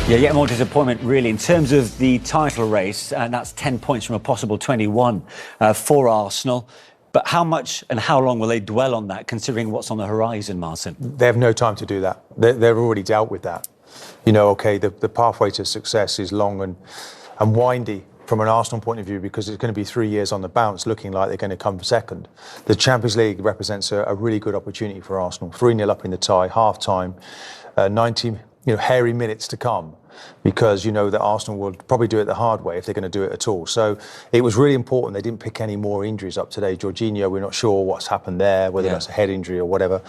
Yeah, yet more disappointment, really, in terms of the title race, and that's 10 points from a possible 21 for Arsenal. But how much and how long will they dwell on that, considering what's on the horizon, Martin? They have no time to do that. They're already dealt with that. You know, OK, the pathway to success is long and windy from an Arsenal point of view, because it's going to be 3 years on the bounce looking like they're going to come second. The Champions League represents a really good opportunity for Arsenal. 3-0 up in the tie, half-time, 90 hairy minutes to come, because you know that Arsenal will probably do it the hard way if they're going to do it at all. So it was really important they didn't pick any more injuries up today. Jorginho, we're not sure what's happened there, whether that's a head injury or whatever.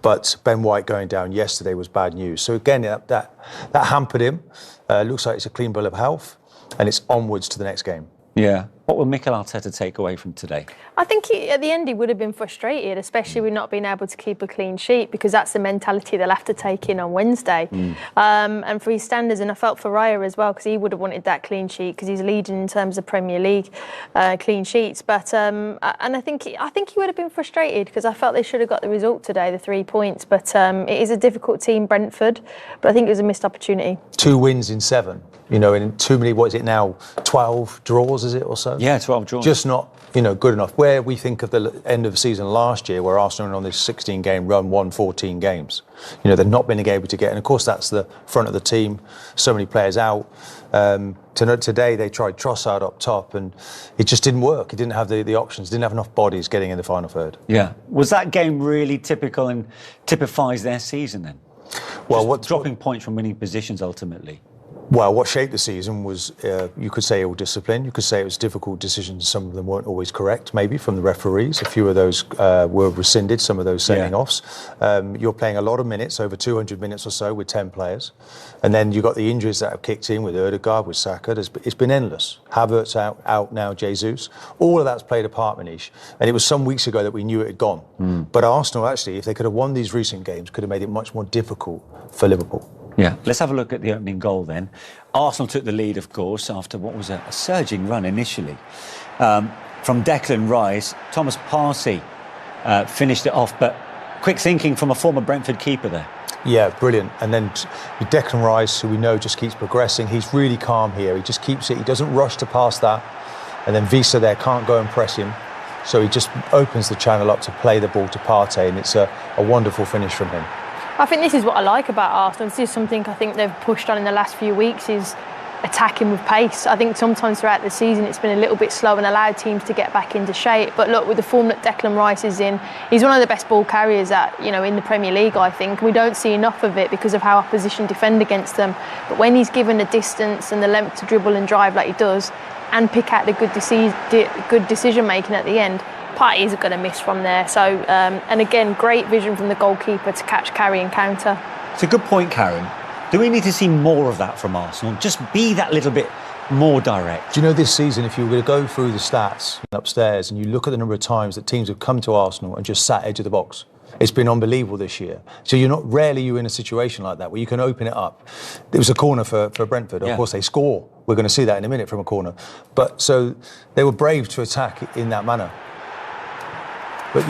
But Ben White going down yesterday was bad news. So again, that hampered him. Looks like it's a clean bill of health, and it's onwards to the next game. Yeah. What will Mikel Arteta take away from today? I think at the end he would have been frustrated, especially with not being able to keep a clean sheet, because that's the mentality they'll have to take in on Wednesday. And for his standards, and I felt for Raya as well, because he would have wanted that clean sheet, because he's leading in terms of Premier League clean sheets. But and I think he would have been frustrated, because I felt they should have got the result today, the 3 points. But it is a difficult team, Brentford. But I think it was a missed opportunity. 2 wins in 7. You know, in too many, what is it now, 12 draws, is it, or so? Yeah, 12 draws. Just not, good enough. Where we think of the end of the season last year, where Arsenal were on this 16-game run, won 14 games. They've not been able to get, and of course that's the front of the team, so many players out. Today they tried Trossard up top, and it just didn't work. It didn't have the options, didn't have enough bodies getting in the final third. Yeah. Was that game really typical and typifies their season then? Well, dropping points from winning positions ultimately? Well, what shaped the season was, you could say, ill discipline. You could say it was difficult decisions. Some of them weren't always correct, maybe, from the referees. A few of those were rescinded, some of those sending offs. You're playing a lot of minutes, over 200 minutes or so, with 10 players. And then you've got the injuries that have kicked in with Ødegaard, with Saka. It's been endless. Havertz out now, Jesus. All of that's played a part, Manish. And it was some weeks ago that we knew it had gone. But Arsenal, actually, if they could have won these recent games, could have made it much more difficult for Liverpool. Yeah, let's have a look at the opening goal then. Arsenal took the lead, of course, after what was a surging run initially. From Declan Rice, Thomas Partey finished it off, but quick thinking from a former Brentford keeper there. Yeah, brilliant. And then with Declan Rice, who we know just keeps progressing, he's really calm here. He just keeps it, he doesn't rush to pass that. And then Visa there can't go and press him. So he just opens the channel up to play the ball to Partey, and it's a wonderful finish from him. I think this is what I like about Arsenal. This is something I think they've pushed on in the last few weeks, is attacking with pace. I think sometimes throughout the season it's been a little bit slow and allowed teams to get back into shape. But look, with the form that Declan Rice is in, he's one of the best ball carriers in the Premier League, I think. We don't see enough of it because of how opposition defend against them. But when he's given the distance and the length to dribble and drive like he does, and pick out the good decision making at the end, Partey isn't going to miss from there. So, and again, great vision from the goalkeeper to catch, carry and counter. It's a good point, Karen. Do we need to see more of that from Arsenal? Just be that little bit more direct. Do you know, this season, if you were to go through the stats upstairs and you look at the number of times that teams have come to Arsenal and just sat edge of the box, it's been unbelievable this year. So rarely you're in a situation like that where you can open it up. It was a corner for Brentford. Of course, they score. We're going to see that in a minute from a corner. But so they were brave to attack in that manner. But,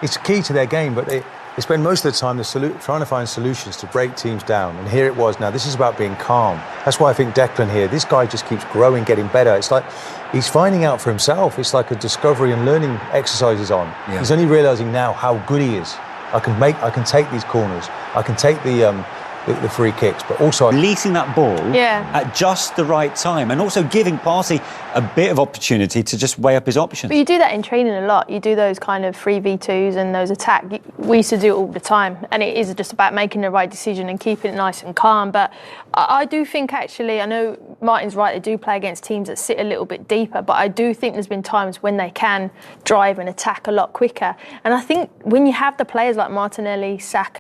it's key to their game, but they spend most of the time trying to find solutions to break teams down. And here it was. Now, this is about being calm. That's why I think Declan here, this guy just keeps growing, getting better. It's like he's finding out for himself. It's like a discovery and learning exercise is on. Yeah. He's only realising now how good he is. I can take these corners. I can take the free kicks, but also releasing that ball at just the right time, and also giving Partey a bit of opportunity to just weigh up his options. But you do that in training a lot. You do those kind of 3v2s and those attack. We used to do it all the time, and it is just about making the right decision and keeping it nice and calm. But I do think, actually, I know Martin's right, they do play against teams that sit a little bit deeper, but I do think there's been times when they can drive and attack a lot quicker. And I think when you have the players like Martinelli, Saka,